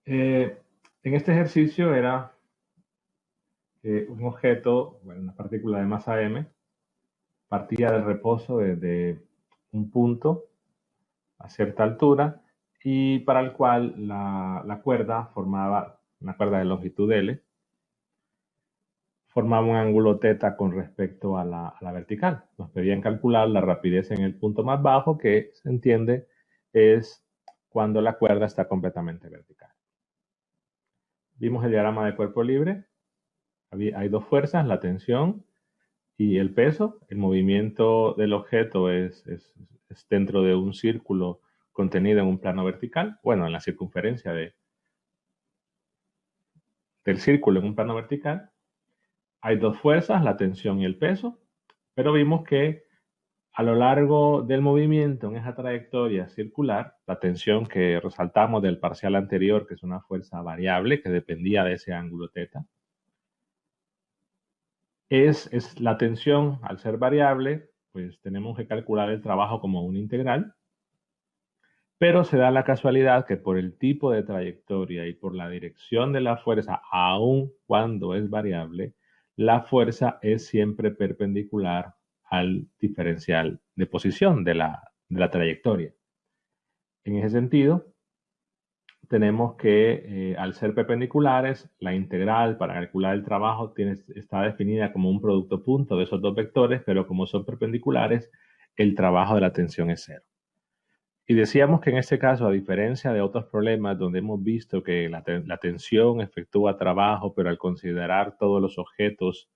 Eh, en este ejercicio era un objeto, bueno, una partícula de masa m, partía del reposo desde un punto a cierta altura y para el cual la cuerda formaba una cuerda de longitud L, formaba un ángulo θ con respecto a la vertical. Nos pedían calcular la rapidez en el punto más bajo, que se entiende es cuando la cuerda está completamente vertical. Vimos el diagrama de cuerpo libre. Hay dos fuerzas, la tensión y el peso. El movimiento del objeto es dentro de un círculo contenido en un plano vertical, bueno, en la circunferencia del círculo en un plano vertical. Hay dos fuerzas, la tensión y el peso, pero vimos que a lo largo del movimiento en esa trayectoria circular, la tensión que resaltamos del parcial anterior, que es una fuerza variable que dependía de ese ángulo θ, es la tensión, al ser variable, pues tenemos que calcular el trabajo como una integral, pero se da la casualidad que por el tipo de trayectoria y por la dirección de la fuerza, aun cuando es variable, la fuerza es siempre perpendicular al diferencial de posición de la trayectoria. En ese sentido, tenemos que, al ser perpendiculares, la integral para calcular el trabajo está definida como un producto punto de esos dos vectores, pero como son perpendiculares, el trabajo de la tensión es cero. Y decíamos que en este caso, a diferencia de otros problemas donde hemos visto que la tensión efectúa trabajo, pero al considerar todos los objetos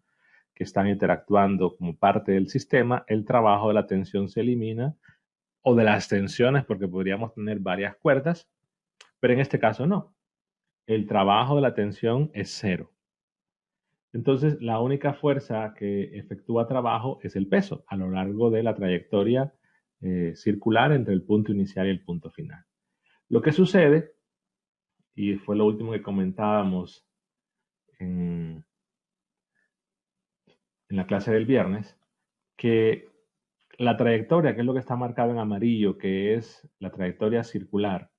que están interactuando como parte del sistema, el trabajo de la tensión se elimina, o de las tensiones, porque podríamos tener varias cuerdas, pero en este caso no. El trabajo de la tensión es cero. Entonces, la única fuerza que efectúa trabajo es el peso a lo largo de la trayectoria circular entre el punto inicial y el punto final. Lo que sucede, y fue lo último que comentábamos en, en la clase del viernes, que la trayectoria, que es lo que está marcado en amarillo, que es la trayectoria circular,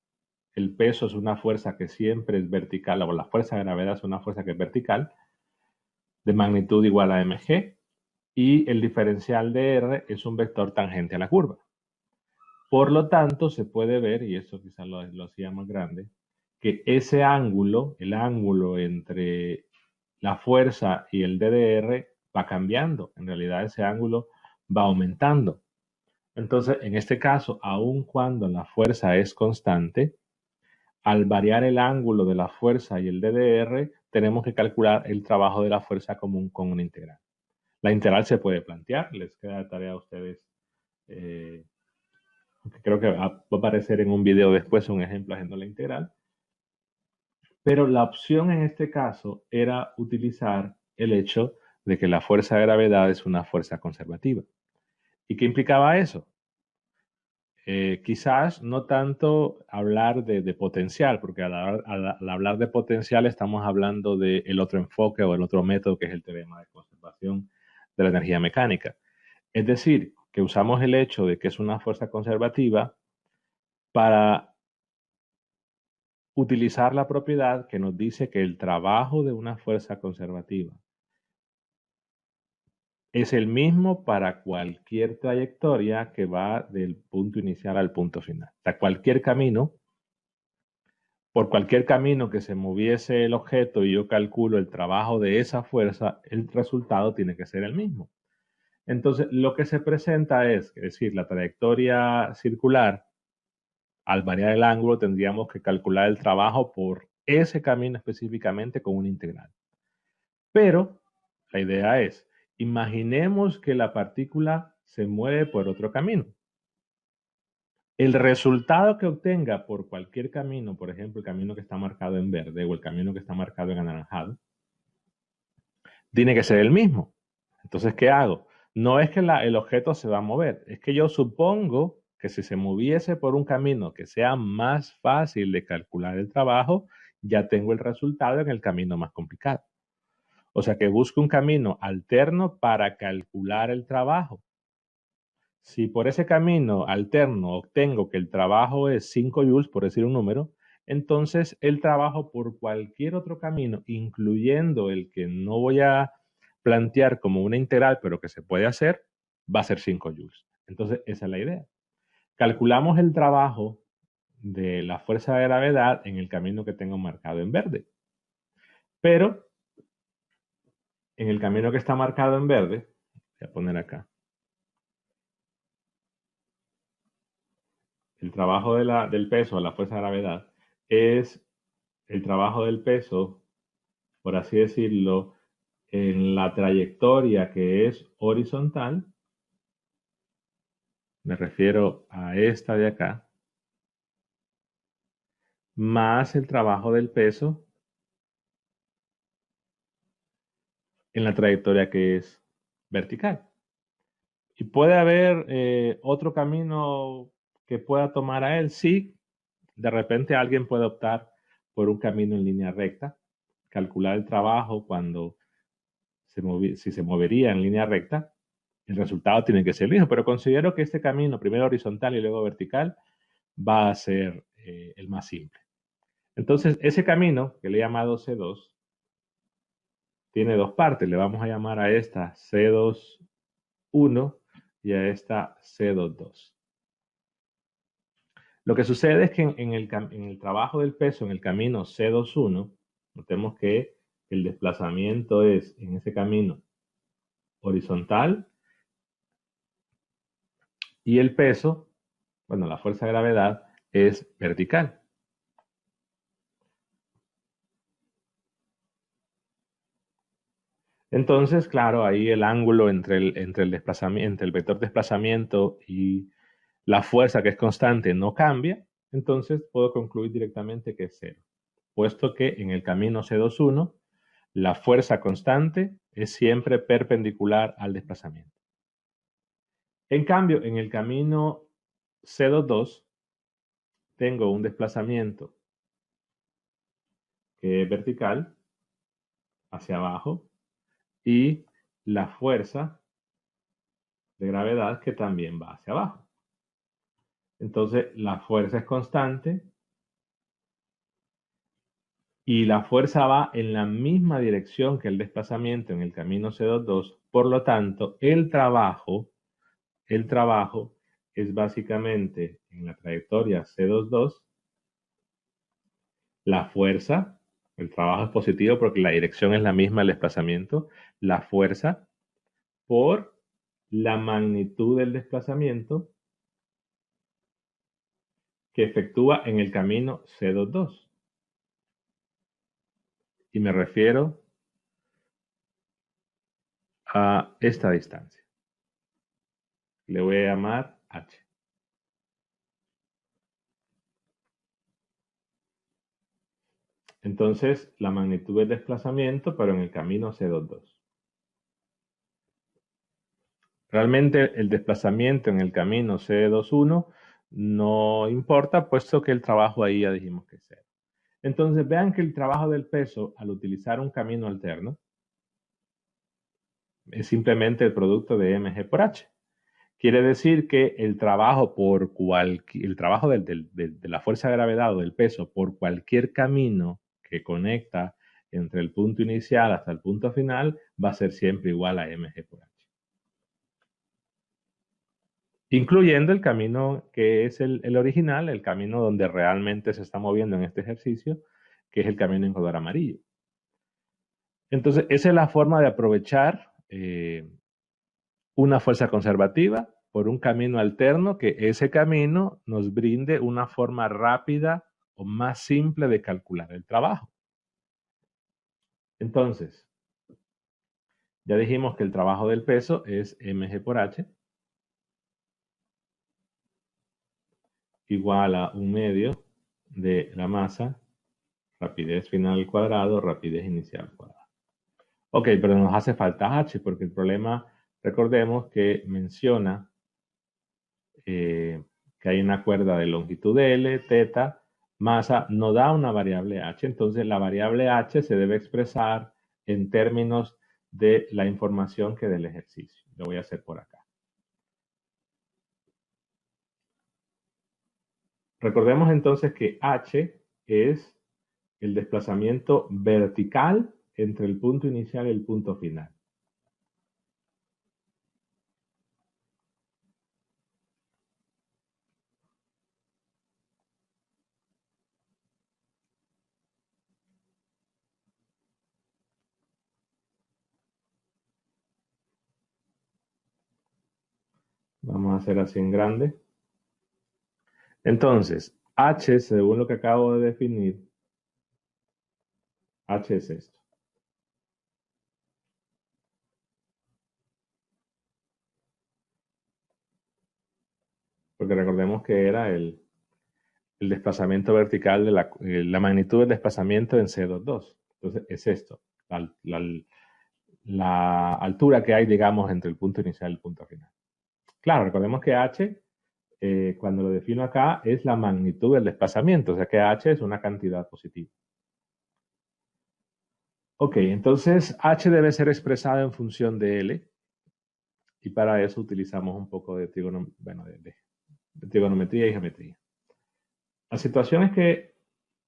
el peso es una fuerza que siempre es vertical, o la fuerza de gravedad es una fuerza que es vertical, de magnitud igual a mg, y el diferencial de r es un vector tangente a la curva. Por lo tanto, se puede ver, y esto quizás lo hacía más grande, que ese ángulo, el ángulo entre la fuerza y el DDR, va cambiando. En realidad, ese ángulo va aumentando. Entonces, en este caso, aun cuando la fuerza es constante, al variar el ángulo de la fuerza y el DDR, tenemos que calcular el trabajo de la fuerza común con una integral. La integral se puede plantear, les queda de tarea a ustedes, eh, creo que va a aparecer en un video después un ejemplo haciendo la integral, pero la opción en este caso era utilizar el hecho de que la fuerza de gravedad es una fuerza conservativa. ¿Y qué implicaba eso? Quizás no tanto hablar de potencial, porque al hablar de potencial estamos hablando del otro enfoque o el otro método que es el teorema de conservación de la energía mecánica. Es decir, que usamos el hecho de que es una fuerza conservativa para utilizar la propiedad que nos dice que el trabajo de una fuerza conservativa es el mismo para cualquier trayectoria que va del punto inicial al punto final. O sea, cualquier camino, por cualquier camino que se moviese el objeto y yo calculo el trabajo de esa fuerza, el resultado tiene que ser el mismo. Entonces, lo que se presenta es decir, la trayectoria circular, al variar el ángulo, tendríamos que calcular el trabajo por ese camino específicamente con una integral. Pero la idea es, imaginemos que la partícula se mueve por otro camino. El resultado que obtenga por cualquier camino, por ejemplo, el camino que está marcado en verde o el camino que está marcado en anaranjado, tiene que ser el mismo. Entonces, ¿qué hago? No es que el objeto se va a mover, es que yo supongo que si se moviese por un camino que sea más fácil de calcular el trabajo, ya tengo el resultado en el camino más complicado. O sea que busco un camino alterno para calcular el trabajo. Si por ese camino alterno obtengo que el trabajo es 5 joules, por decir un número, entonces el trabajo por cualquier otro camino, incluyendo el que no voy a plantear como una integral, pero que se puede hacer, va a ser 5 joules. Entonces, esa es la idea. Calculamos el trabajo de la fuerza de gravedad en el camino que tengo marcado en verde. Pero en el camino que está marcado en verde, voy a poner acá, el trabajo del peso, la fuerza de gravedad, es el trabajo del peso, por así decirlo, en la trayectoria que es horizontal, me refiero a esta de acá, más el trabajo del peso en la trayectoria que es vertical. ¿Y puede haber otro camino que pueda tomar a él? Sí, de repente alguien puede optar por un camino en línea recta, calcular el trabajo cuando si se movería en línea recta, el resultado tiene que ser el mismo, pero considero que este camino, primero horizontal y luego vertical, va a ser el más simple. Entonces, ese camino, que le he llamado C2, tiene dos partes. Le vamos a llamar a esta C2.1 y a esta C2.2. Lo que sucede es que en el trabajo del peso, en el camino C2.1, notemos que el desplazamiento es en ese camino horizontal y el peso, bueno, la fuerza de gravedad es vertical. Entonces, claro, ahí el ángulo entre el desplazamiento, entre el vector desplazamiento y la fuerza que es constante no cambia, entonces puedo concluir directamente que es cero, puesto que en el camino C2.1 la fuerza constante es siempre perpendicular al desplazamiento. En cambio, en el camino C2.2 tengo un desplazamiento que es vertical hacia abajo y la fuerza de gravedad que también va hacia abajo. Entonces, la fuerza es constante y la fuerza va en la misma dirección que el desplazamiento en el camino C2.2. Por lo tanto, el trabajo es básicamente en la trayectoria C2.2, la fuerza, el trabajo es positivo porque la dirección es la misma del desplazamiento, la fuerza por la magnitud del desplazamiento que efectúa en el camino C2.2. Y me refiero a esta distancia. Le voy a llamar H. Entonces, la magnitud del desplazamiento, pero en el camino C2.2. Realmente el desplazamiento en el camino C2.1 no importa, puesto que el trabajo ahí ya dijimos que es cero. Entonces, vean que el trabajo del peso, al utilizar un camino alterno, es simplemente el producto de mg por h. Quiere decir que el trabajo de la fuerza de gravedad o del peso por cualquier camino que conecta entre el punto inicial hasta el punto final va a ser siempre igual a mg por h. Incluyendo el camino que es el original, el camino donde realmente se está moviendo en este ejercicio, que es el camino en color amarillo. Entonces, esa es la forma de aprovechar una fuerza conservativa por un camino alterno, que ese camino nos brinde una forma rápida o más simple de calcular el trabajo. Entonces, ya dijimos que el trabajo del peso es mg por h igual a 1/2 de la masa, rapidez final al cuadrado, rapidez inicial al cuadrado. Ok, pero nos hace falta h porque el problema, recordemos que menciona que hay una cuerda de longitud L, teta, masa, no da una variable h, entonces la variable h se debe expresar en términos de la información que del ejercicio. Lo voy a hacer por acá. Recordemos entonces que h es el desplazamiento vertical entre el punto inicial y el punto final. Vamos a hacer así en grande. Entonces, h, según lo que acabo de definir, h es esto. Porque recordemos que era el desplazamiento vertical de la magnitud del desplazamiento en C22. Entonces, es esto, la altura que hay, digamos, entre el punto inicial y el punto final. Claro, recordemos que h, cuando lo defino acá, es la magnitud del desplazamiento, o sea que h es una cantidad positiva. Ok, entonces h debe ser expresada en función de L, y para eso utilizamos un poco de, de trigonometría y geometría. La situación es que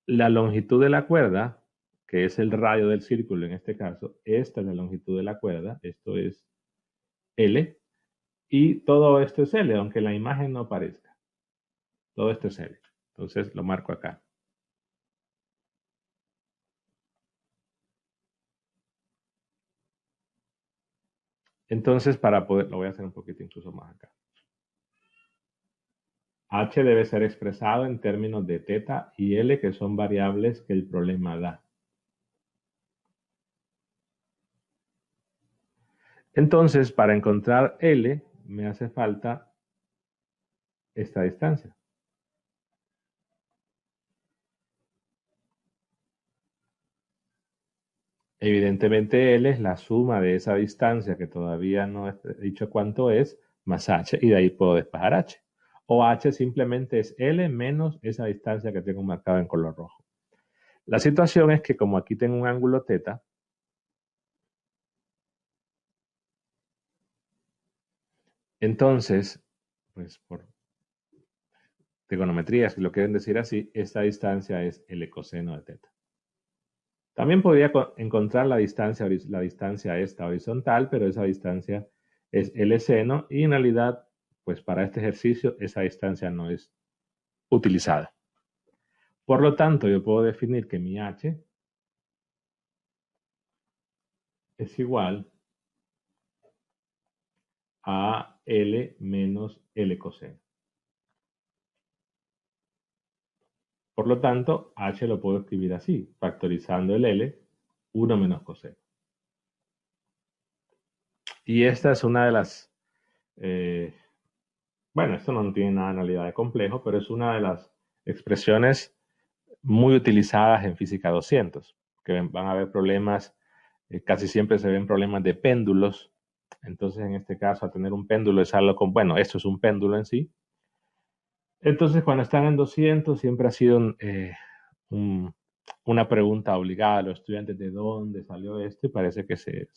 la longitud de la cuerda, que es el radio del círculo en este caso, esta es la longitud de la cuerda, esto es L, y todo esto es L, aunque la imagen no aparezca. Todo esto es L. Entonces lo marco acá. Entonces, para poder, lo voy a hacer un poquito incluso más acá. H debe ser expresado en términos de θ y L, que son variables que el problema da. Entonces, para encontrar L, me hace falta esta distancia. Evidentemente L es la suma de esa distancia, que todavía no he dicho cuánto es, más h, y de ahí puedo despejar h. O h simplemente es L menos esa distancia que tengo marcada en color rojo. La situación es que como aquí tengo un ángulo θ, entonces, pues por trigonometría, si lo quieren decir así, esta distancia es L coseno de θ. También podría encontrar la distancia esta horizontal, pero esa distancia es L seno y en realidad, pues para este ejercicio, esa distancia no es utilizada. Por lo tanto, yo puedo definir que mi h es igual a L menos L coseno. Por lo tanto, h lo puedo escribir así, factorizando el L, 1 menos coseno. Y esta es una de las, bueno, esto no tiene nada en realidad de complejo, pero es una de las expresiones muy utilizadas en física 200, que van a haber problemas, casi siempre se ven problemas de péndulos. Entonces, en este caso, a tener un péndulo es algo con, bueno, esto es un péndulo en sí. Entonces, cuando están en 200, siempre ha sido una pregunta obligada a los estudiantes de dónde salió esto, y parece que se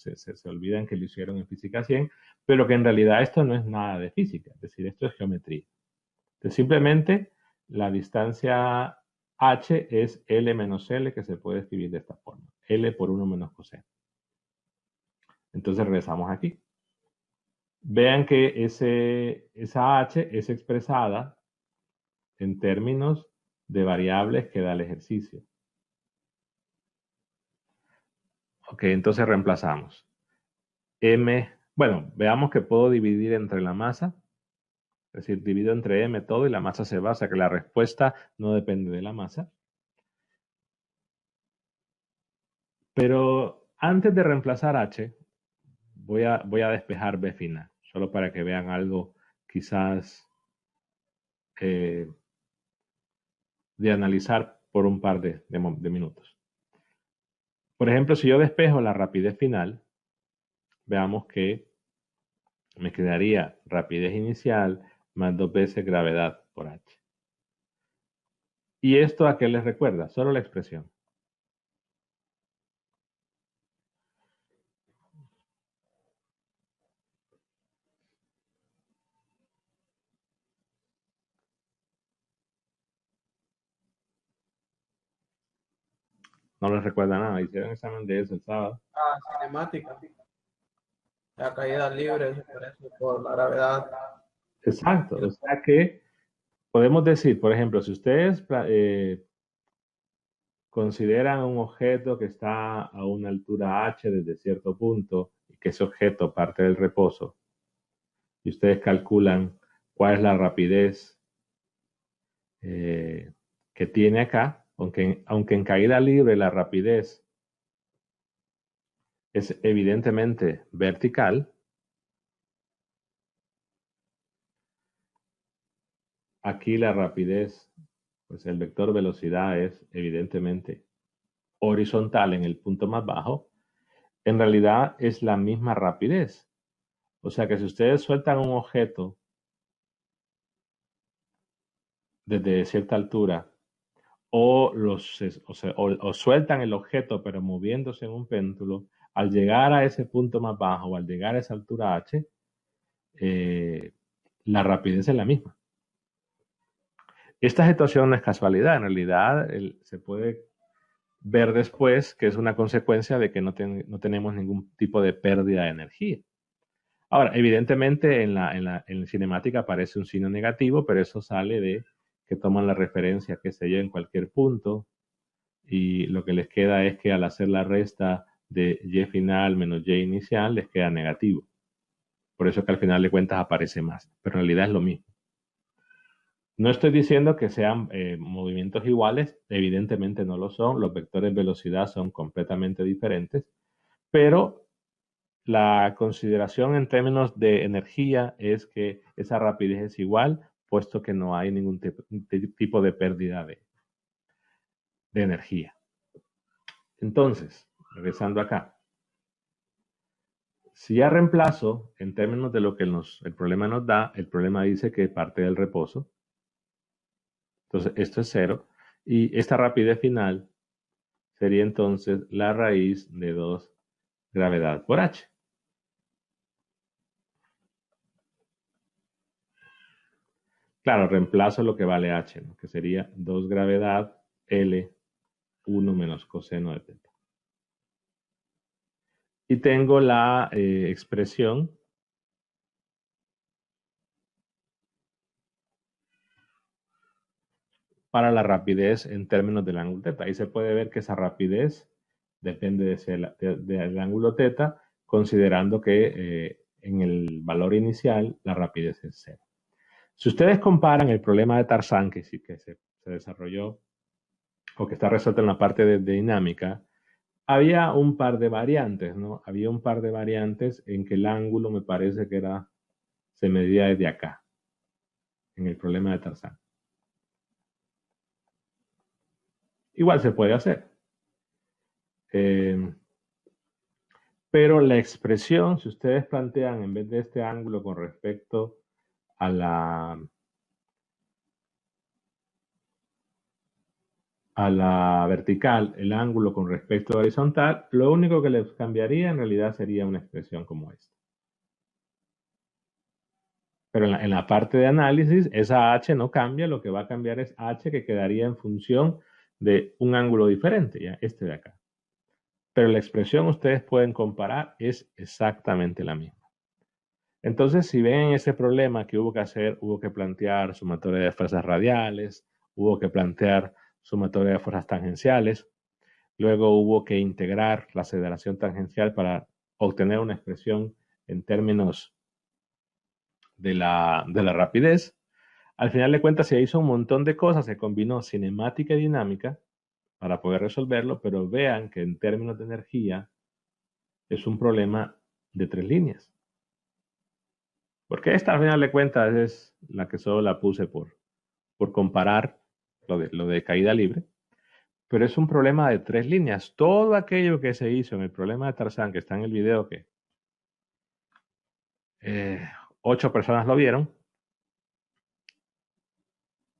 olvidan que lo hicieron en física 100, pero que en realidad esto no es nada de física, es decir, esto es geometría. Entonces, simplemente la distancia h es L menos L, que se puede escribir de esta forma, L por 1 menos coseno. Entonces regresamos aquí. Vean que esa h es expresada en términos de variables que da el ejercicio. Ok, entonces reemplazamos. Bueno, veamos que puedo dividir entre la masa, es decir, divido entre m todo y la masa se va, o sea que la respuesta no depende de la masa. Pero antes de reemplazar h, voy a despejar b final, solo para que vean algo quizás de analizar por un par de minutos. Por ejemplo, si yo despejo la rapidez final, veamos que me quedaría rapidez inicial más 2 veces gravedad por h. ¿Y esto a qué les recuerda? Solo la expresión. No les recuerda nada. Hicieron examen de eso el sábado. Ah, cinemática. La caída libre se parece por la gravedad. Exacto. O sea que podemos decir, por ejemplo, si ustedes consideran un objeto que está a una altura h desde cierto punto y que ese objeto parte del reposo, y ustedes calculan cuál es la rapidez que tiene acá, aunque en caída libre la rapidez es evidentemente vertical, aquí la rapidez, pues el vector velocidad es evidentemente horizontal en el punto más bajo, en realidad es la misma rapidez. O sea que si ustedes sueltan un objeto desde cierta altura o sueltan el objeto pero moviéndose en un péndulo, al llegar a ese punto más bajo o al llegar a esa altura h, eh, la rapidez es la misma. Esta situación no es casualidad, en realidad se puede ver después que es una consecuencia de que no tenemos ningún tipo de pérdida de energía. Ahora, evidentemente en la cinemática aparece un signo negativo, pero eso sale de que toman la referencia, qué sé yo, en cualquier punto, y lo que les queda es que al hacer la resta de y final menos y inicial les queda negativo. Por eso que al final de cuentas aparece más, pero en realidad es lo mismo. No estoy diciendo que sean movimientos iguales, evidentemente no lo son, los vectores velocidad son completamente diferentes, pero la consideración en términos de energía es que esa rapidez es igual, puesto que no hay ningún tipo de pérdida de energía. Entonces, regresando acá, si ya reemplazo en términos de lo que el problema nos da, el problema dice que parte del reposo. Entonces, esto es 0. Y esta rapidez final sería entonces la raíz de 2 gravedad por h. Claro, reemplazo lo que vale h, ¿no? Que sería 2 gravedad L 1 menos coseno de teta. Y tengo la expresión para la rapidez en términos del ángulo teta. Ahí se puede ver que esa rapidez depende del ángulo teta, considerando que en el valor inicial la rapidez es 0. Si ustedes comparan el problema de Tarzán, que sí que se desarrolló o que está resuelto en la parte de dinámica, había un par de variantes, ¿no? Había un par de variantes en que el ángulo me parece que se medía desde acá, en el problema de Tarzán. Igual se puede hacer. Pero la expresión, si ustedes plantean en vez de este ángulo con respecto a la vertical, el ángulo con respecto a la horizontal, lo único que les cambiaría en realidad sería una expresión como esta. Pero en la parte de análisis, esa h no cambia, lo que va a cambiar es h que quedaría en función de un ángulo diferente, ya este de acá. Pero la expresión ustedes pueden comparar, es exactamente la misma. Entonces, si ven ese problema que hubo que plantear sumatoria de fuerzas radiales, hubo que plantear sumatoria de fuerzas tangenciales, luego hubo que integrar la aceleración tangencial para obtener una expresión en términos de la rapidez. Al final de cuentas se hizo un montón de cosas, se combinó cinemática y dinámica para poder resolverlo, pero vean que en términos de energía es un problema de 3 líneas. Porque esta, al final de cuentas, es la que solo la puse por comparar lo de caída libre. Pero es un problema de 3 líneas. Todo aquello que se hizo en el problema de Tarzán, que está en el video, que 8 personas lo vieron,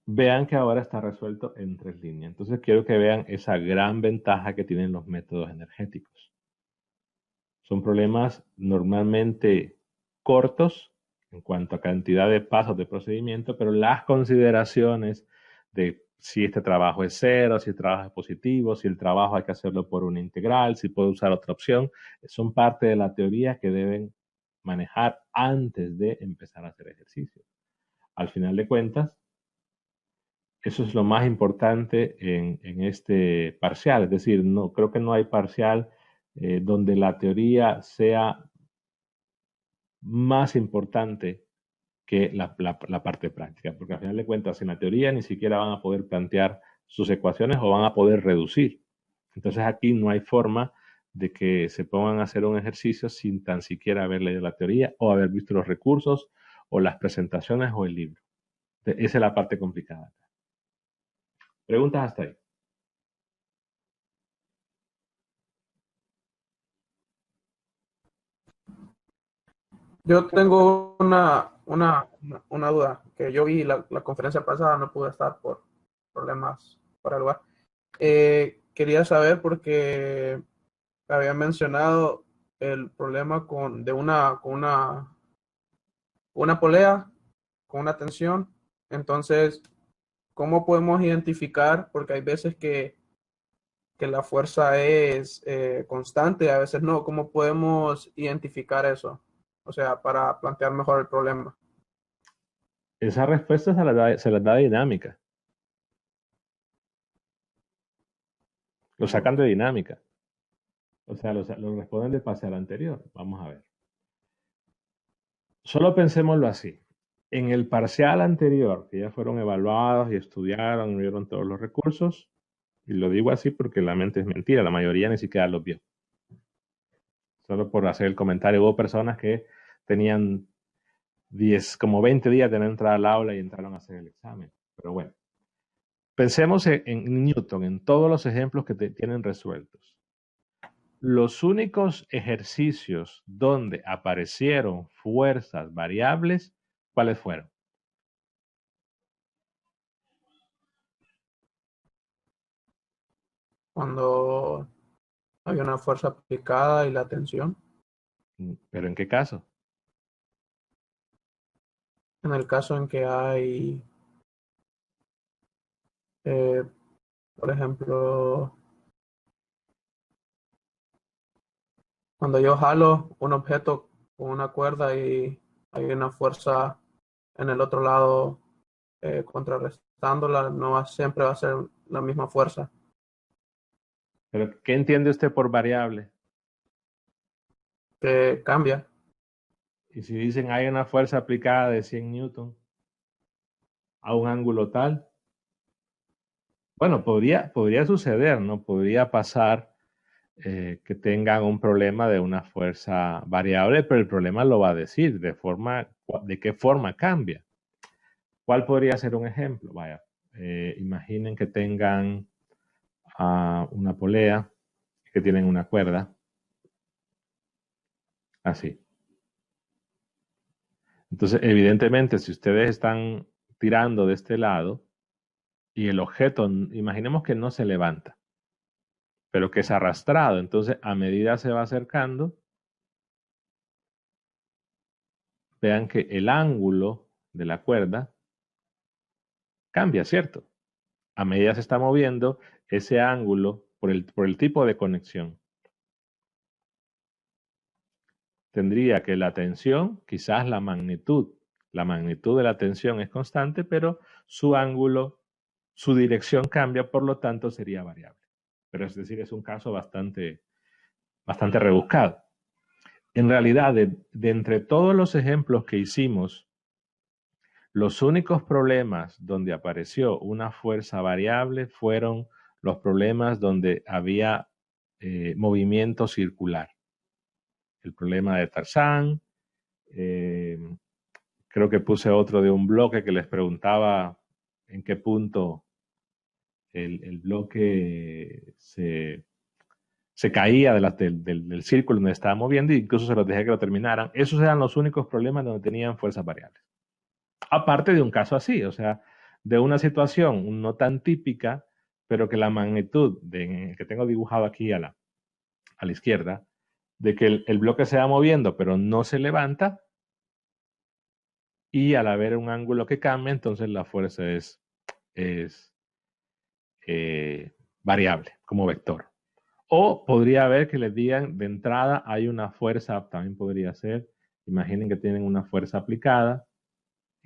vean que ahora está resuelto en 3 líneas. Entonces quiero que vean esa gran ventaja que tienen los métodos energéticos. Son problemas normalmente cortos en cuanto a cantidad de pasos de procedimiento, pero las consideraciones de si este trabajo es cero, si el trabajo es positivo, si el trabajo hay que hacerlo por una integral, si puedo usar otra opción. Son parte de la teoría que deben manejar antes de empezar a hacer ejercicio. Al final de cuentas, eso es lo más importante en este parcial. Es decir, no, creo que no hay parcial donde la teoría sea más importante que la parte práctica, porque al final de cuentas en la teoría ni siquiera van a poder plantear sus ecuaciones o van a poder reducir. Entonces aquí no hay forma de que se pongan a hacer un ejercicio sin tan siquiera haber leído la teoría o haber visto los recursos o las presentaciones o el libro. Entonces, esa es la parte complicada. ¿Preguntas hasta ahí? Yo tengo una duda, que yo vi la conferencia pasada, no pude estar por problemas para el lugar. Quería saber porque había mencionado el problema una polea, con una tensión. Entonces, ¿cómo podemos identificar? Porque hay veces que la fuerza es constante, a veces no. ¿Cómo podemos identificar eso? O sea, para plantear mejor el problema. Esa respuesta se las da dinámica. Lo sacan de dinámica. O sea, lo responden del parcial anterior. Vamos a ver. Solo pensémoslo así. En el parcial anterior, que ya fueron evaluados y estudiaron, vieron todos los recursos, y lo digo así porque la mente es mentira, la mayoría ni siquiera los vio. Solo por hacer el comentario, hubo personas que tenían como 20 días de no entrar al aula y entraron a hacer el examen. Pero bueno, pensemos en Newton, en todos los ejemplos que tienen resueltos. Los únicos ejercicios donde aparecieron fuerzas variables, ¿cuáles fueron? Cuando hay una fuerza aplicada y la tensión. ¿Pero en qué caso? En el caso en que hay, eh, por ejemplo, cuando yo jalo un objeto con una cuerda y hay una fuerza en el otro lado contrarrestándola, siempre va a ser la misma fuerza. ¿Pero qué entiende usted por variable? Que cambia. Y si dicen hay una fuerza aplicada de 100 newton a un ángulo tal, bueno, podría suceder, ¿no? Podría pasar que tengan un problema de una fuerza variable, pero el problema lo va a decir de qué forma cambia. ¿Cuál podría ser un ejemplo? Vaya, imaginen que tengan una polea, que tienen una cuerda, así. Entonces, evidentemente, si ustedes están tirando de este lado y el objeto, imaginemos que no se levanta, pero que es arrastrado, entonces a medida se va acercando, vean que el ángulo de la cuerda cambia, ¿cierto? A medida se está moviendo, ese ángulo, por el tipo de conexión, tendría que la tensión, quizás la magnitud de la tensión es constante, pero su ángulo, su dirección cambia, por lo tanto sería variable. Pero es decir, es un caso bastante rebuscado. En realidad, de entre todos los ejemplos que hicimos, los únicos problemas donde apareció una fuerza variable fueron los problemas donde había movimiento circular. El problema de Tarzán, creo que puse otro de un bloque que les preguntaba en qué punto el bloque se caía del círculo donde estaba moviendo, e incluso se los dejé que lo terminaran. Esos eran los únicos problemas donde tenían fuerzas variables. Aparte de un caso así, o sea, de una situación no tan típica, pero que la magnitud que tengo dibujado aquí a la izquierda, de que el bloque se va moviendo pero no se levanta, y al haber un ángulo que cambia, entonces la fuerza es variable, como vector. O podría haber que les digan de entrada hay una fuerza, también podría ser, imaginen que tienen una fuerza aplicada,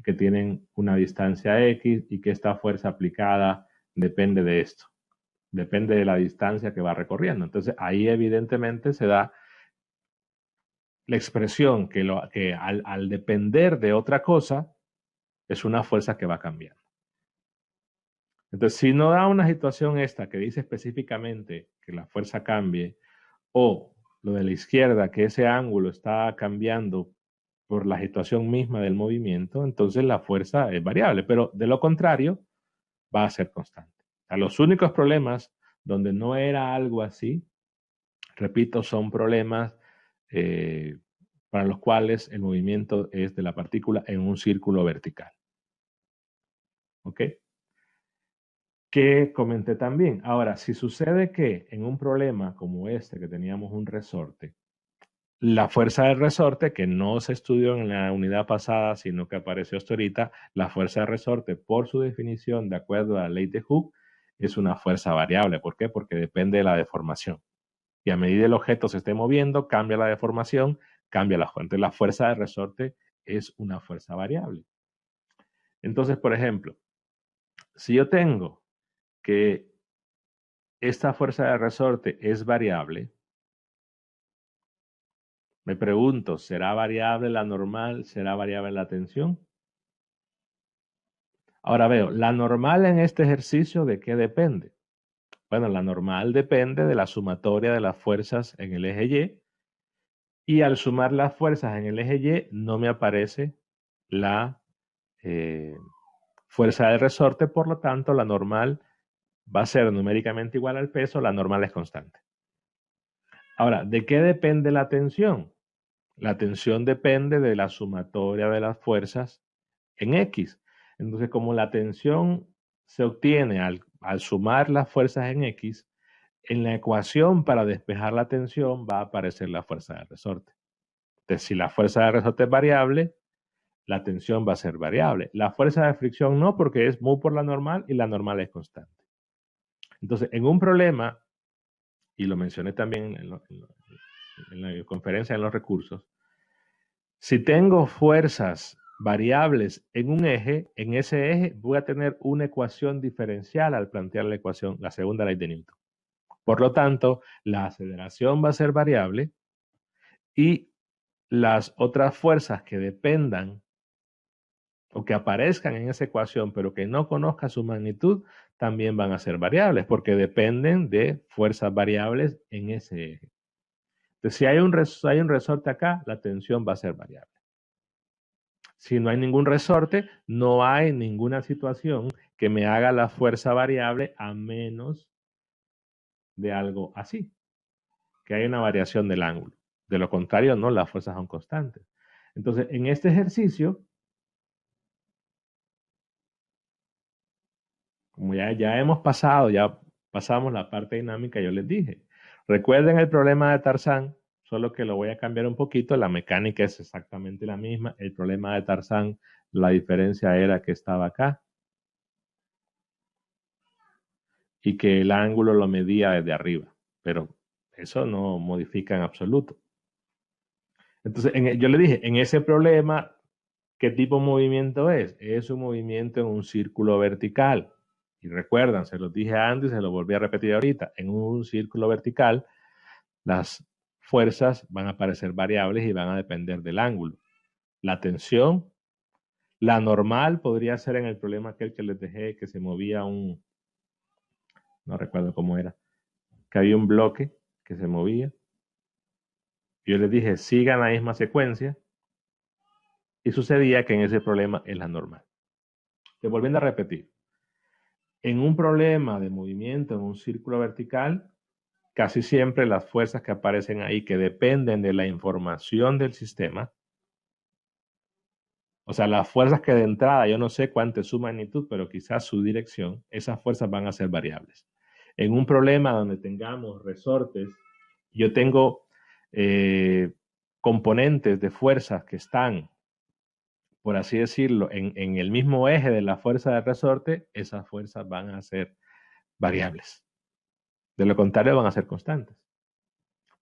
que tienen una distancia X y que esta fuerza aplicada depende de esto, depende de la distancia que va recorriendo. Entonces ahí evidentemente se da la expresión que al depender de otra cosa es una fuerza que va cambiando. Entonces, si no da una situación esta que dice específicamente que la fuerza cambie, o lo de la izquierda, que ese ángulo está cambiando por la situación misma del movimiento, entonces la fuerza es variable, pero de lo contrario va a ser constante. A los únicos problemas donde no era algo así, repito, son problemas para los cuales el movimiento es de la partícula en un círculo vertical. ¿Ok? Que comenté también. Ahora, si sucede que en un problema como este, que teníamos un resorte, la fuerza del resorte, que no se estudió en la unidad pasada, sino que apareció hasta ahorita, la fuerza de resorte, por su definición, de acuerdo a la ley de Hooke, es una fuerza variable. ¿Por qué? Porque depende de la deformación. Y a medida el objeto se esté moviendo, cambia la deformación, cambia la fuerza. Entonces, la fuerza de resorte es una fuerza variable. Entonces, por ejemplo, si yo tengo que esta fuerza de resorte es variable, me pregunto, ¿será variable la normal? ¿Será variable la tensión? Ahora veo, la normal en este ejercicio, ¿de qué depende? Bueno, la normal depende de la sumatoria de las fuerzas en el eje Y al sumar las fuerzas en el eje Y no me aparece la fuerza del resorte, por lo tanto la normal va a ser numéricamente igual al peso, la normal es constante. Ahora, ¿de qué depende la tensión? La tensión depende de la sumatoria de las fuerzas en X. Entonces, como la tensión se obtiene al sumar las fuerzas en X, en la ecuación para despejar la tensión va a aparecer la fuerza de resorte. Entonces, si la fuerza de resorte es variable, la tensión va a ser variable. La fuerza de fricción no, porque es mu por la normal y la normal es constante. Entonces, en un problema, y lo mencioné también en la conferencia en los recursos, si tengo fuerzas variables en un eje, en ese eje voy a tener una ecuación diferencial al plantear la ecuación, la segunda ley de Newton. Por lo tanto, la aceleración va a ser variable y las otras fuerzas que dependan o que aparezcan en esa ecuación, pero que no conozca su magnitud, también van a ser variables, porque dependen de fuerzas variables en ese eje. Entonces, si hay un resorte acá, la tensión va a ser variable. Si no hay ningún resorte, no hay ninguna situación que me haga la fuerza variable a menos de algo así, que hay una variación del ángulo. De lo contrario, no, las fuerzas son constantes. Entonces, en este ejercicio, como ya hemos pasado, ya pasamos la parte dinámica, yo les dije. Recuerden el problema de Tarzán, solo que lo voy a cambiar un poquito. La mecánica es exactamente la misma. El problema de Tarzán, la diferencia era que estaba acá y que el ángulo lo medía desde arriba, pero eso no modifica en absoluto. Entonces, yo le dije, en ese problema, ¿qué tipo de movimiento es? Es un movimiento en un círculo vertical. Y recuerdan, se los dije antes y se lo volví a repetir ahorita, en un círculo vertical, las fuerzas van a aparecer variables y van a depender del ángulo. La tensión, la normal podría ser en el problema aquel que les dejé, que se movía no recuerdo cómo era, que había un bloque que se movía. Yo les dije, sigan la misma secuencia y sucedía que en ese problema es la normal. Te volviendo a repetir, en un problema de movimiento en un círculo vertical, casi siempre las fuerzas que aparecen ahí que dependen de la información del sistema, o sea, las fuerzas que de entrada yo no sé cuánto es su magnitud, pero quizás su dirección, esas fuerzas van a ser variables. En un problema donde tengamos resortes, yo tengo componentes de fuerzas que están, por así decirlo, en el mismo eje de la fuerza de resorte, esas fuerzas van a ser variables. De lo contrario van a ser constantes.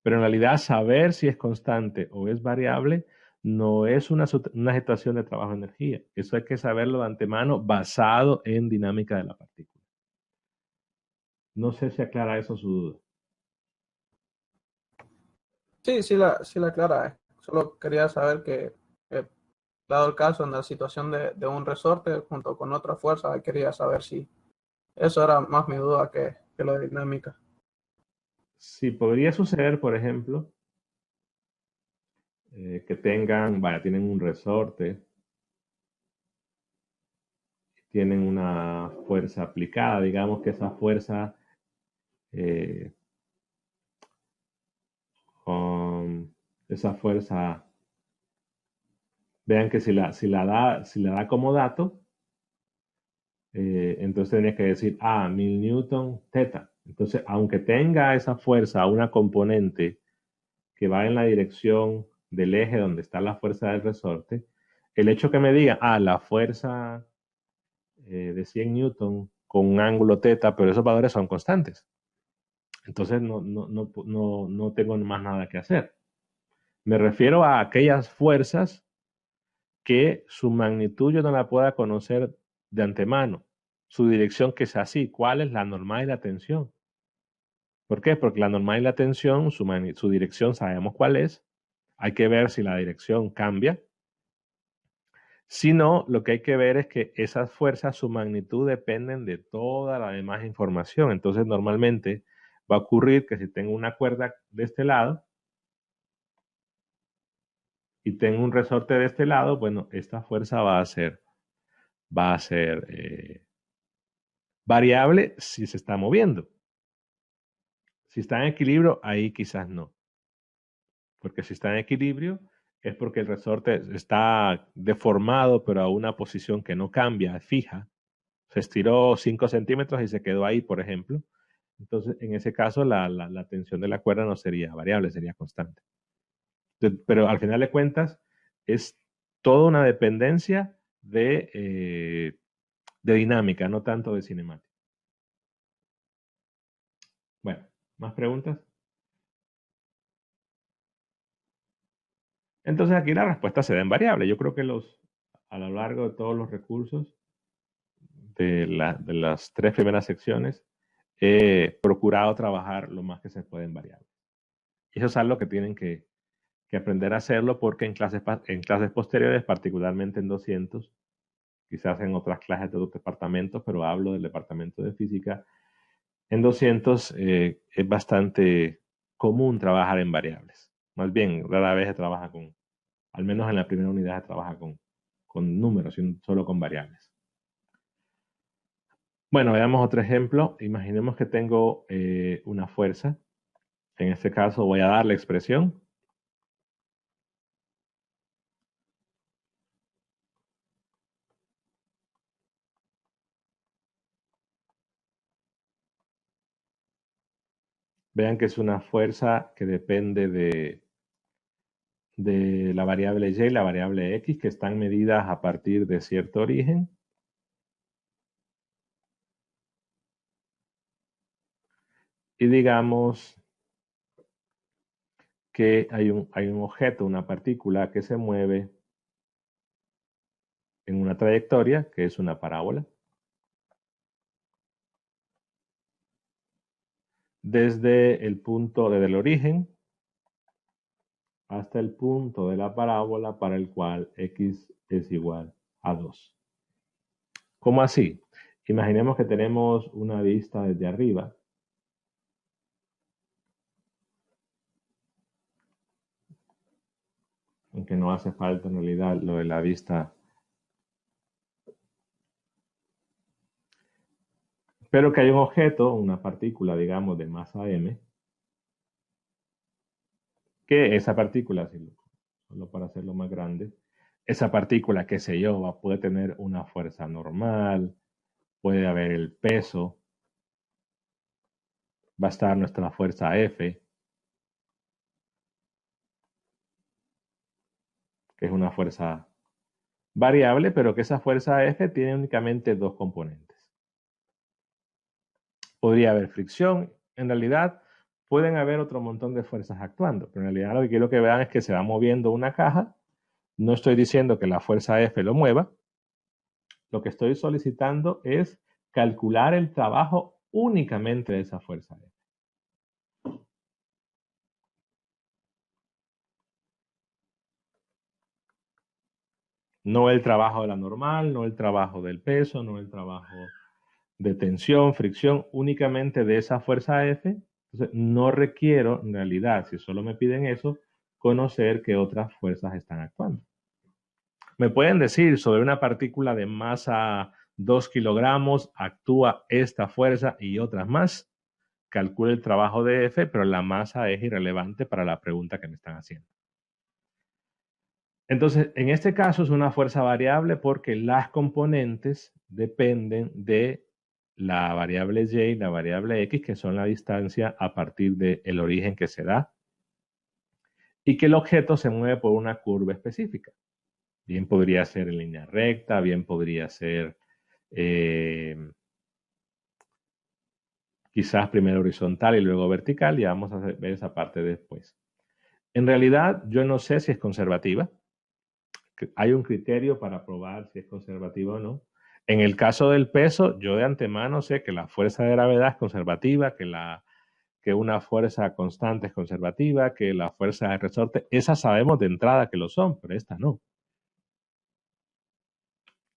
Pero en realidad saber si es constante o es variable no es una situación de trabajo de energía. Eso hay que saberlo de antemano basado en dinámica de la partícula. No sé si aclara eso su duda. Sí, sí la aclara. Solo quería saber que, dado el caso en la situación de un resorte junto con otra fuerza, quería saber si eso era más mi duda que la dinámica. Sí, podría suceder, por ejemplo, que tienen un resorte, tienen una fuerza aplicada, digamos que esa fuerza, eh, esa fuerza, vean que si la da como dato, entonces tenía que decir, 1000 newton teta. Entonces, aunque tenga esa fuerza, una componente que va en la dirección del eje donde está la fuerza del resorte, el hecho que me diga, la fuerza de 100 newton con un ángulo teta, pero esos valores son constantes. Entonces no tengo más nada que hacer. Me refiero a aquellas fuerzas que su magnitud yo no la pueda conocer de antemano. Su dirección que es así. ¿Cuál es la normal y la tensión? ¿Por qué? Porque la normal y la tensión, su dirección sabemos cuál es. Hay que ver si la dirección cambia. Si no, lo que hay que ver es que esas fuerzas, su magnitud dependen de toda la demás información. Entonces, normalmente va a ocurrir que si tengo una cuerda de este lado y tengo un resorte de este lado, bueno, esta fuerza va a ser variable si se está moviendo. Si está en equilibrio, ahí quizás no. Porque si está en equilibrio es porque el resorte está deformado, pero a una posición que no cambia, fija. Se estiró 5 centímetros y se quedó ahí, por ejemplo. Entonces, en ese caso, la tensión de la cuerda no sería variable, sería constante. Pero al final de cuentas, es toda una dependencia de dinámica, no tanto de cinemática. Bueno, ¿más preguntas? Entonces aquí la respuesta se da en variable. Yo creo que a lo largo de todos los recursos de las 3 primeras secciones he procurado trabajar lo más que se puede en variable. Y eso es algo que tienen que aprender a hacerlo porque en clases posteriores, particularmente en 200, quizás en otras clases de otros departamentos, pero hablo del departamento de física, en 200 es bastante común trabajar en variables. Más bien, rara vez se trabaja al menos en la primera unidad se trabaja con números, solo con variables. Bueno, veamos otro ejemplo. Imaginemos que tengo una fuerza. En este caso voy a dar la expresión. Vean que es una fuerza que depende de la variable y y la variable x, que están medidas a partir de cierto origen. Y digamos que hay un objeto, una partícula que se mueve en una trayectoria, que es una parábola. Desde el origen hasta el punto de la parábola para el cual x es igual a 2. ¿Cómo así? Imaginemos que tenemos una vista desde arriba. Aunque no hace falta en realidad lo de la vista. Pero que hay un objeto, una partícula, digamos, de masa m, que esa partícula, solo para hacerlo más grande, esa partícula, qué sé yo, puede tener una fuerza normal, puede haber el peso, va a estar nuestra fuerza F, que es una fuerza variable, pero que esa fuerza F tiene únicamente dos componentes. podría haber fricción. En realidad, pueden haber otro montón de fuerzas actuando, pero en realidad lo que quiero que vean es que se va moviendo una caja. No estoy diciendo que la fuerza F lo mueva. Lo que estoy solicitando es calcular el trabajo únicamente de esa fuerza F. No el trabajo de la normal, no el trabajo del peso, no el trabajo de tensión, fricción, únicamente de esa fuerza F. Entonces, no requiero, en realidad, si solo me piden eso, conocer qué otras fuerzas están actuando. Me pueden decir sobre una partícula de masa 2 kilogramos actúa esta fuerza y otras más. Calcule el trabajo de F, pero la masa es irrelevante para la pregunta que me están haciendo. Entonces, en este caso es una fuerza variable porque las componentes dependen de la variable y y la variable x, que son la distancia a partir del origen que se da, y que el objeto se mueve por una curva específica. Bien podría ser en línea recta, bien podría ser quizás primero horizontal y luego vertical, y vamos a ver esa parte después. En realidad, yo no sé si es conservativa. Hay un criterio para probar si es conservativa o no. En el caso del peso, yo de antemano sé que la fuerza de gravedad es conservativa, que una fuerza constante es conservativa, que la fuerza de resorte, esas sabemos de entrada que lo son, pero esta no.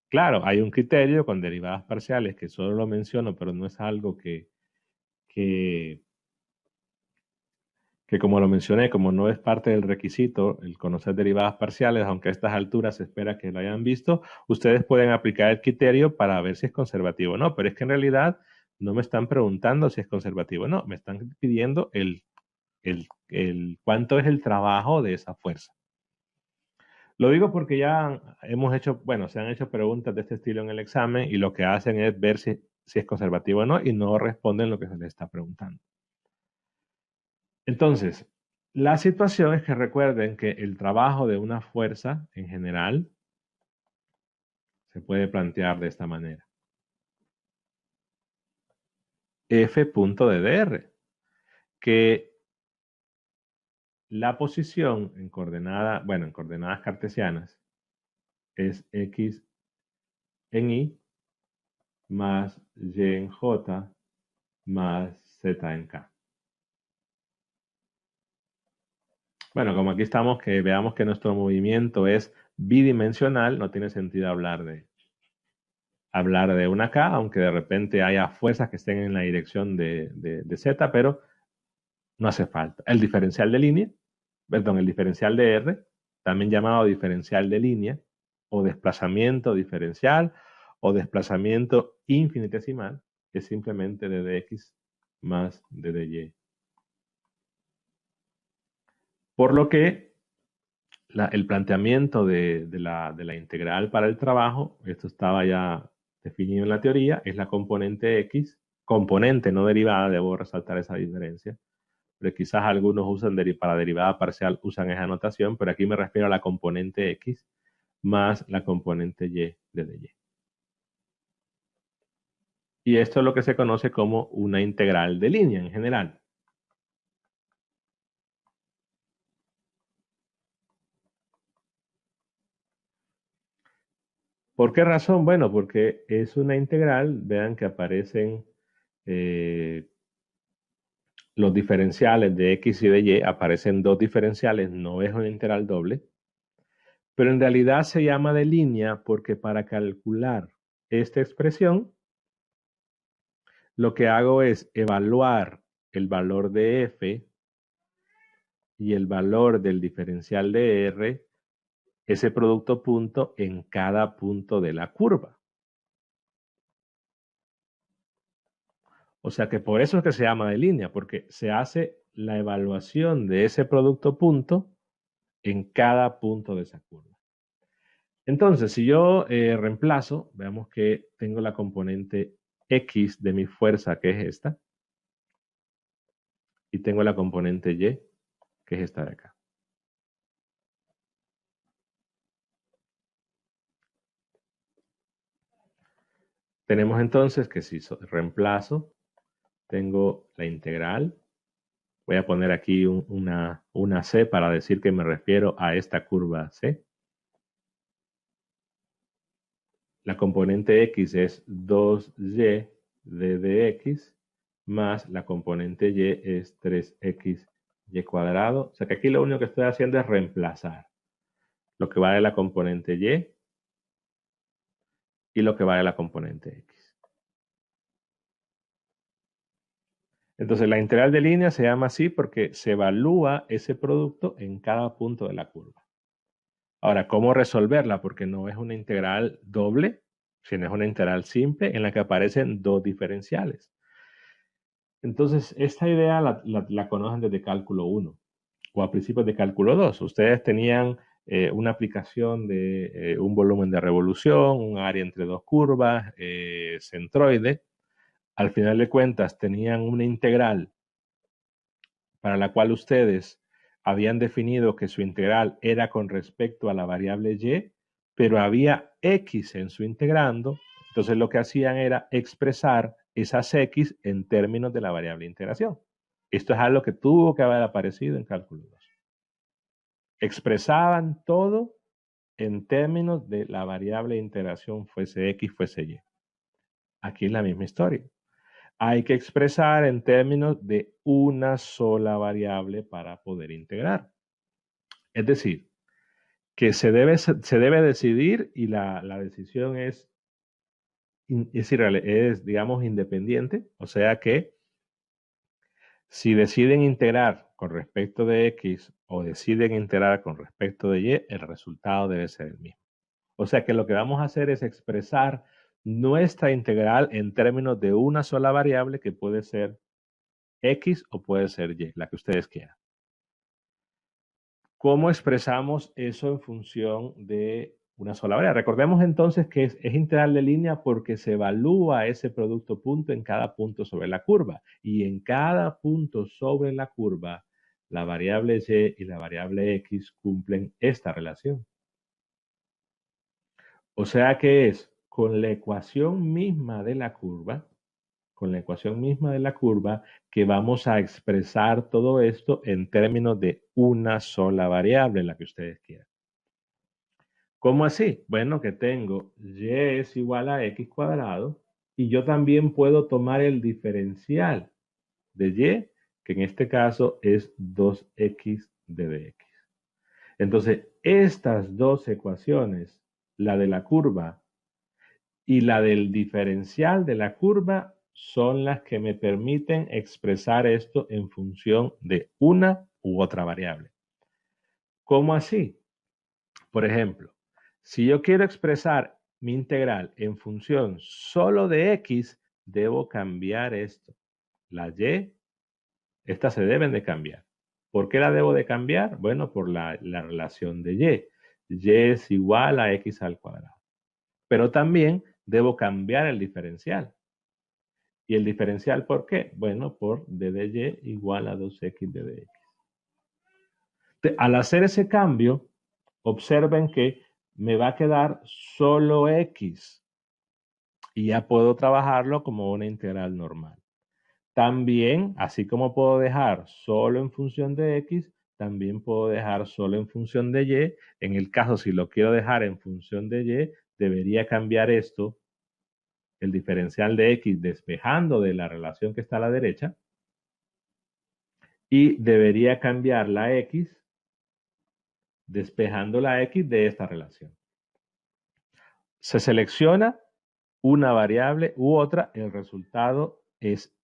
Claro, hay un criterio con derivadas parciales que solo lo menciono, pero no es algo que como lo mencioné, como no es parte del requisito el conocer derivadas parciales, aunque a estas alturas se espera que lo hayan visto, ustedes pueden aplicar el criterio para ver si es conservativo o no, pero es que en realidad no me están preguntando si es conservativo o no, me están pidiendo cuánto es el trabajo de esa fuerza. Lo digo porque ya hemos hecho, bueno, se han hecho preguntas de este estilo en el examen y lo que hacen es ver si es conservativo o no y no responden lo que se les está preguntando. Entonces, la situación es que recuerden que el trabajo de una fuerza en general se puede plantear de esta manera. F punto de dr, que la posición en en coordenadas cartesianas es x en y más y en j más z en k. Bueno, como aquí estamos, que veamos que nuestro movimiento es bidimensional, no tiene sentido hablar de una K, aunque de repente haya fuerzas que estén en la dirección de Z, pero no hace falta. El diferencial de línea, perdón, el diferencial de R, también llamado diferencial de línea, o desplazamiento diferencial, o desplazamiento infinitesimal, es simplemente d de x más d de y. Por lo que el planteamiento de la integral para el trabajo, esto estaba ya definido en la teoría, es la componente x, componente no derivada, debo resaltar esa diferencia, pero quizás algunos usan para derivada parcial usan esa notación, pero aquí me refiero a la componente x más la componente y de y. Y esto es lo que se conoce como una integral de línea en general. ¿Por qué razón? Bueno, porque es una integral, vean que aparecen los diferenciales de x y de y, aparecen dos diferenciales, no es una integral doble, pero en realidad se llama de línea porque para calcular esta expresión, lo que hago es evaluar el valor de f y el valor del diferencial de r, ese producto punto en cada punto de la curva. O sea que por eso es que se llama de línea, porque se hace la evaluación de ese producto punto en cada punto de esa curva. Entonces, si yo reemplazo, veamos que tengo la componente X de mi fuerza, que es esta, y tengo la componente Y, que es esta de acá. Tenemos entonces que si reemplazo, tengo la integral. Voy a poner aquí una C para decir que me refiero a esta curva C. La componente X es 2y de dx más la componente Y es 3xy cuadrado. O sea que aquí lo único que estoy haciendo es reemplazar lo que vale la componente Y y lo que vale la componente X. Entonces la integral de línea se llama así porque se evalúa ese producto en cada punto de la curva. Ahora, ¿cómo resolverla? Porque no es una integral doble, sino es una integral simple en la que aparecen dos diferenciales. Entonces, esta idea la conocen desde cálculo 1 o a principios de cálculo 2. Ustedes tenían una aplicación de un volumen de revolución, un área entre dos curvas, centroide. Al final de cuentas, tenían una integral para la cual ustedes habían definido que su integral era con respecto a la variable y, pero había x en su integrando, entonces lo que hacían era expresar esas x en términos de la variable integración. Esto es algo que tuvo que haber aparecido en cálculo 2. Expresaban todo en términos de la variable de integración, fuese x, fuese y. Aquí es la misma historia. Hay que expresar en términos de una sola variable para poder integrar. Es decir, que se debe decidir y la decisión es digamos, independiente. O sea que si deciden integrar con respecto de x o deciden integrar con respecto de y, el resultado debe ser el mismo. O sea que lo que vamos a hacer es expresar nuestra integral en términos de una sola variable que puede ser X o puede ser Y, la que ustedes quieran. ¿Cómo expresamos eso en función de una sola variable? Recordemos entonces que es integral de línea porque se evalúa ese producto punto en cada punto sobre la curva. Y en cada punto sobre la curva, la variable Y y la variable X cumplen esta relación. O sea que es con la ecuación misma de la curva, que vamos a expresar todo esto en términos de una sola variable, la que ustedes quieran. ¿Cómo así? Bueno, que tengo y es igual a x cuadrado y yo también puedo tomar el diferencial de y, que en este caso es 2x de dx. Entonces, estas dos ecuaciones, la de la curva y la del diferencial de la curva, son las que me permiten expresar esto en función de una u otra variable. ¿Cómo así? Por ejemplo, si yo quiero expresar mi integral en función solo de x, debo cambiar esto. La y, estas se deben de cambiar. ¿Por qué la debo de cambiar? Bueno, por la relación de y. Y es igual a x al cuadrado. Pero también debo cambiar el diferencial. ¿Y el diferencial por qué? Bueno, por d de y igual a 2x de dx. Al hacer ese cambio, observen que me va a quedar solo x y ya puedo trabajarlo como una integral normal. También, así como puedo dejar solo en función de x, también puedo dejar solo en función de y. En el caso, si lo quiero dejar en función de y, debería cambiar esto, el diferencial de x, despejando de la relación que está a la derecha, y debería cambiar la x, despejando la x de esta relación. Se selecciona una variable u otra, el resultado es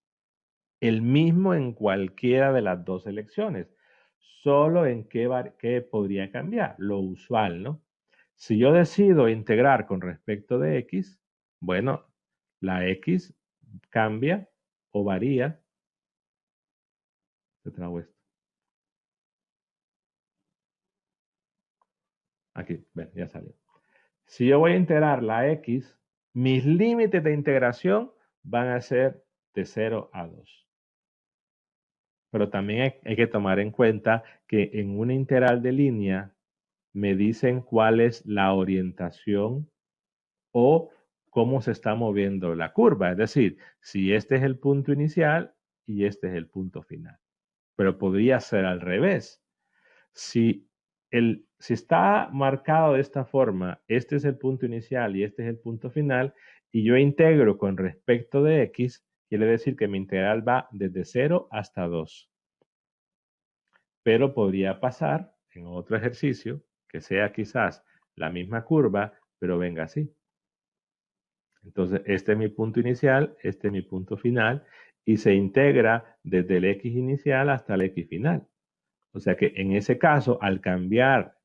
el mismo en cualquiera de las dos selecciones. Solo en qué podría cambiar, lo usual, ¿no? Si yo decido integrar con respecto de x, bueno, la x cambia o varía. Te trago esto. Aquí, ven, ya salió. Si yo voy a integrar la x, mis límites de integración van a ser de 0 a 2. Pero también hay que tomar en cuenta que en una integral de línea me dicen cuál es la orientación o cómo se está moviendo la curva. Es decir, si este es el punto inicial y este es el punto final. Pero podría ser al revés. Si está marcado de esta forma, este es el punto inicial y este es el punto final, y yo integro con respecto de x, quiere decir que mi integral va desde 0 hasta 2. Pero podría pasar en otro ejercicio que sea quizás la misma curva, pero venga así. Entonces, este es mi punto inicial, este es mi punto final, y se integra desde el x inicial hasta el x final. O sea que en ese caso, al cambiar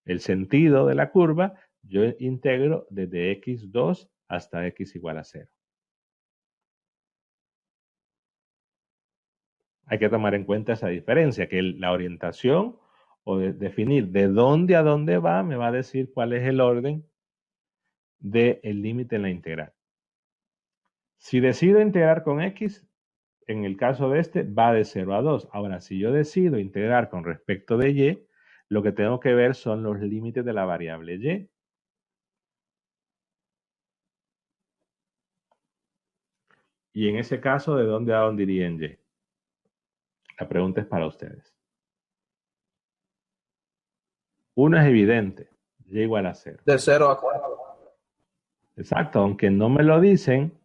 el sentido de la curva, yo integro desde x2 hasta x igual a 0. Hay que tomar en cuenta esa diferencia, que la orientación o definir de dónde a dónde va, me va a decir cuál es el orden del límite en la integral. Si decido integrar con x, en el caso de este, va de 0 a 2. Ahora, si yo decido integrar con respecto de y, lo que tengo que ver son los límites de la variable y. Y en ese caso, ¿de dónde a dónde iría en y? La pregunta es para ustedes. Uno es evidente, y igual a 0. De 0 a 4. Exacto, aunque no me lo dicen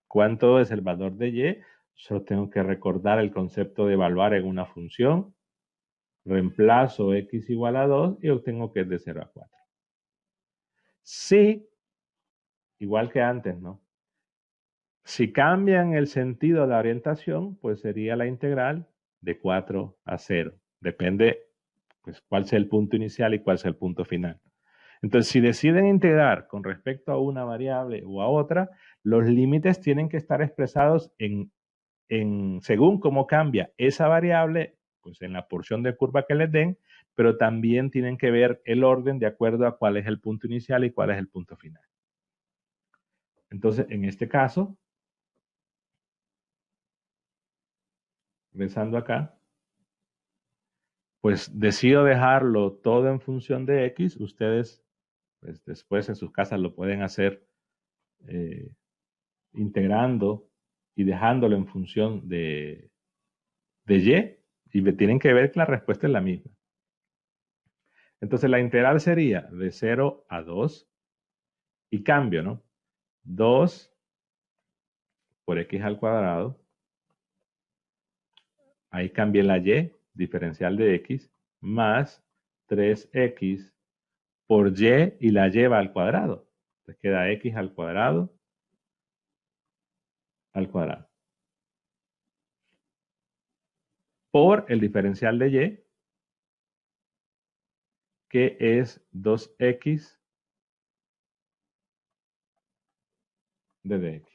cuánto es el valor de y, solo tengo que recordar el concepto de evaluar en una función, reemplazo x igual a 2 y obtengo que es de 0 a 4. Sí, igual que antes, ¿no? Si cambian el sentido de la orientación, pues sería la integral de 4 a 0. Depende, pues, cuál sea el punto inicial y cuál sea el punto final. Entonces, si deciden integrar con respecto a una variable o a otra, los límites tienen que estar expresados según cómo cambia esa variable, pues en la porción de curva que les den, pero también tienen que ver el orden de acuerdo a cuál es el punto inicial y cuál es el punto final. Entonces, en este caso, pensando acá, pues decido dejarlo todo en función de x. Ustedes, pues después en sus casas lo pueden hacer integrando y dejándolo en función de y tienen que ver que la respuesta es la misma. Entonces la integral sería de 0 a 2 y cambio, ¿no? 2 por x al cuadrado. Ahí cambié la y, diferencial de x, más 3x por y la y va al cuadrado. Entonces queda x al cuadrado por el diferencial de y, que es 2x de dx.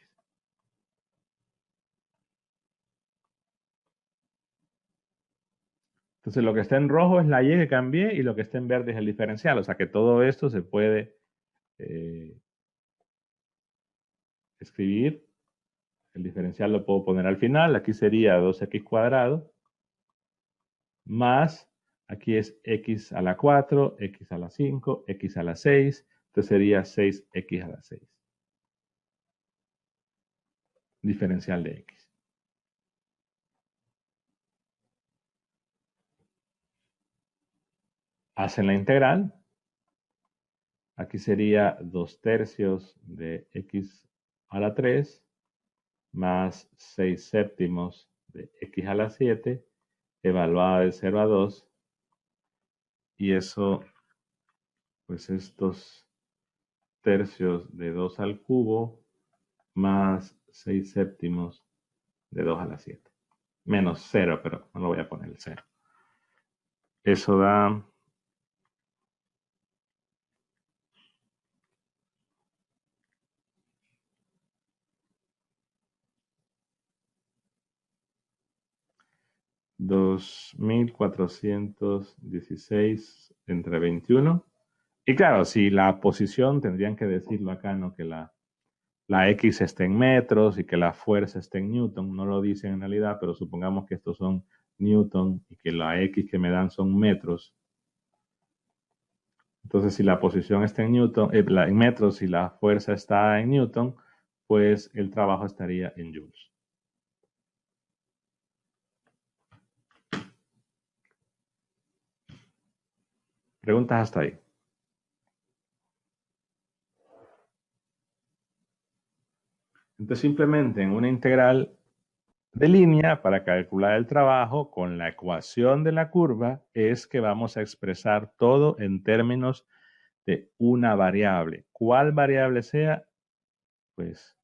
Entonces lo que está en rojo es la y que cambié y lo que está en verde es el diferencial. O sea que todo esto se puede escribir. El diferencial lo puedo poner al final. Aquí sería 2x cuadrado más, aquí es x a la 4, x a la 5, x a la 6. Entonces sería 6x a la 6. Diferencial de x. Hacen la integral. Aquí sería 2/3 de x a la 3 más 6/7 de x a la 7 evaluada de 0 a 2. Y eso, pues es 2/3 de 2 al cubo más 6/7 de 2 a la 7. Menos 0, pero no lo voy a poner el 0. Eso da 2416 entre 21. Y claro, si la posición, tendrían que decirlo acá, ¿no? Que la X está en metros y que la fuerza está en Newton. No lo dicen en realidad, pero supongamos que estos son Newton y que la X que me dan son metros. Entonces, si la posición está en Newton, en metros, y la fuerza está en Newton, pues el trabajo estaría en joules. Preguntas hasta ahí. Entonces, simplemente en una integral de línea, para calcular el trabajo con la ecuación de la curva, es que vamos a expresar todo en términos de una variable. ¿Cuál variable sea? Pues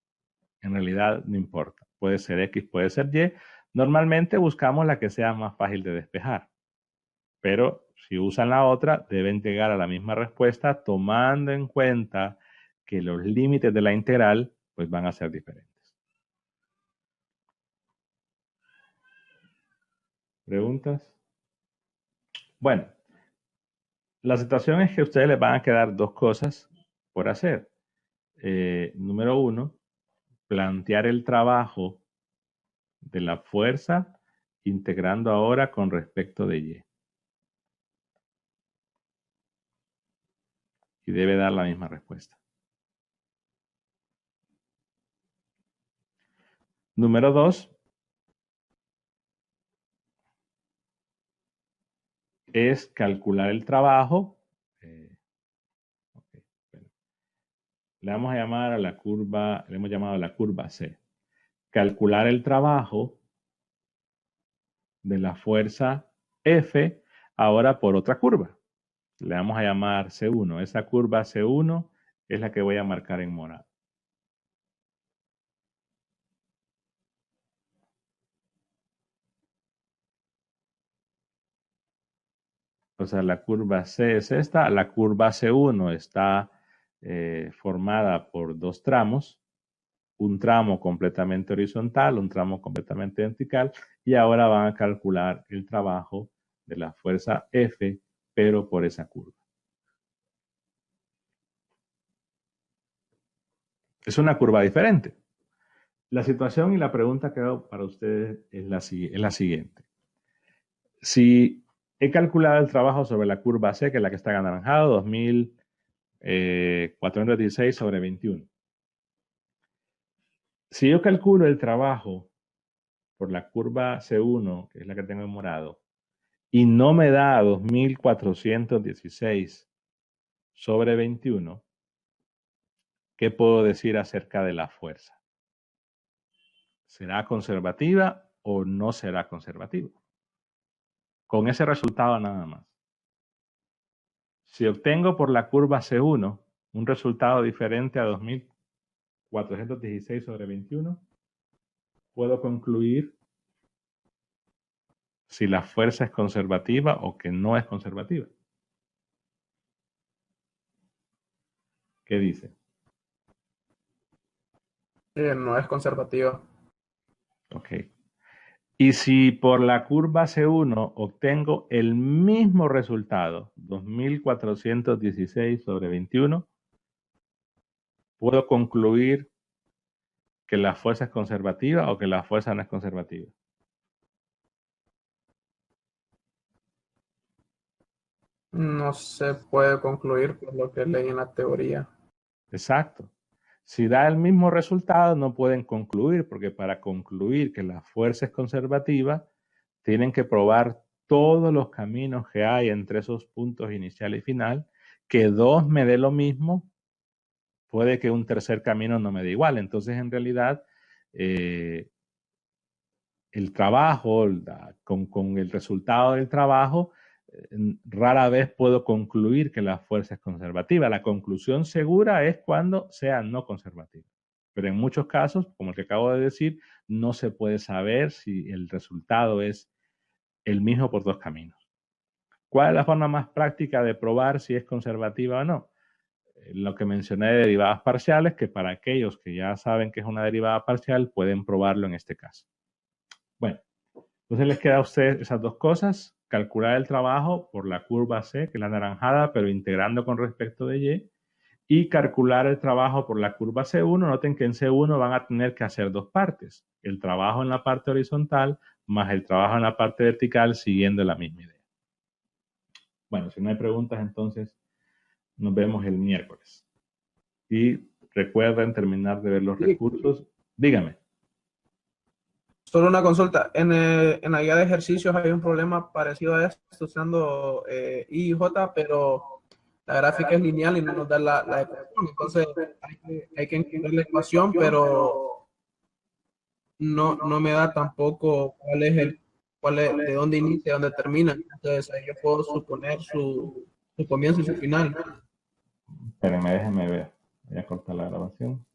en realidad no importa. Puede ser X, puede ser Y. Normalmente buscamos la que sea más fácil de despejar. Pero si usan la otra, deben llegar a la misma respuesta tomando en cuenta que los límites de la integral pues van a ser diferentes. ¿Preguntas? Bueno, la situación es que a ustedes les van a quedar dos cosas por hacer. Número uno, plantear el trabajo de la fuerza integrando ahora con respecto de Y. Y debe dar la misma respuesta. Número dos, es calcular el trabajo. Okay, bueno. Le vamos a llamar a la curva, le hemos llamado a la curva C. Calcular el trabajo de la fuerza F ahora por otra curva. Le vamos a llamar C1. Esa curva C1 es la que voy a marcar en morado. O sea, la curva C es esta. La curva C1 está formada por dos tramos. Un tramo completamente horizontal, un tramo completamente vertical. Y ahora van a calcular el trabajo de la fuerza F, pero por esa curva. Es una curva diferente. La situación y la pregunta que hago para ustedes es la siguiente. Si he calculado el trabajo sobre la curva C, que es la que está anaranjado, 2416 sobre 21. Si yo calculo el trabajo por la curva C1, que es la que tengo en morado, y no me da 2416 sobre 21, ¿qué puedo decir acerca de la fuerza? ¿Será conservativa o no será conservativa? Con ese resultado nada más. Si obtengo por la curva C1 un resultado diferente a 2416 sobre 21, puedo concluir si la fuerza es conservativa o que no es conservativa. ¿Qué dice? No es conservativa. Ok. Y si por la curva C1 obtengo el mismo resultado, 2416 sobre 21, puedo concluir que la fuerza es conservativa o que la fuerza no es conservativa. No se puede concluir por lo que leí en la teoría. Exacto. Si da el mismo resultado, no pueden concluir, porque para concluir que la fuerza es conservativa, tienen que probar todos los caminos que hay entre esos puntos inicial y final. Que dos me dé lo mismo, puede que un tercer camino no me dé igual. Entonces, en realidad, el trabajo, con el resultado del trabajo, rara vez puedo concluir que la fuerza es conservativa. La conclusión segura es cuando sea no conservativa. Pero en muchos casos, como el que acabo de decir, no se puede saber si el resultado es el mismo por dos caminos. ¿Cuál es la forma más práctica de probar si es conservativa o no? Lo que mencioné de derivadas parciales, que para aquellos que ya saben que es una derivada parcial, pueden probarlo en este caso. Bueno, entonces les queda a ustedes esas dos cosas: calcular el trabajo por la curva C, que es la anaranjada, pero integrando con respecto de y calcular el trabajo por la curva C1. Noten que en C1 van a tener que hacer dos partes: el trabajo en la parte horizontal más el trabajo en la parte vertical, siguiendo la misma idea. Bueno, si no hay preguntas, entonces Nos vemos el miércoles. Y recuerden terminar de ver los recursos. Dígame. Solo una consulta. En la guía de ejercicios hay un problema parecido a esto usando I y J, pero la gráfica es lineal y no nos da la ecuación. Entonces hay que encontrar la ecuación, pero no me da tampoco de dónde inicia, dónde termina. Entonces ahí yo puedo suponer su comienzo y su final. Espérenme, déjenme ver. Voy a cortar la grabación.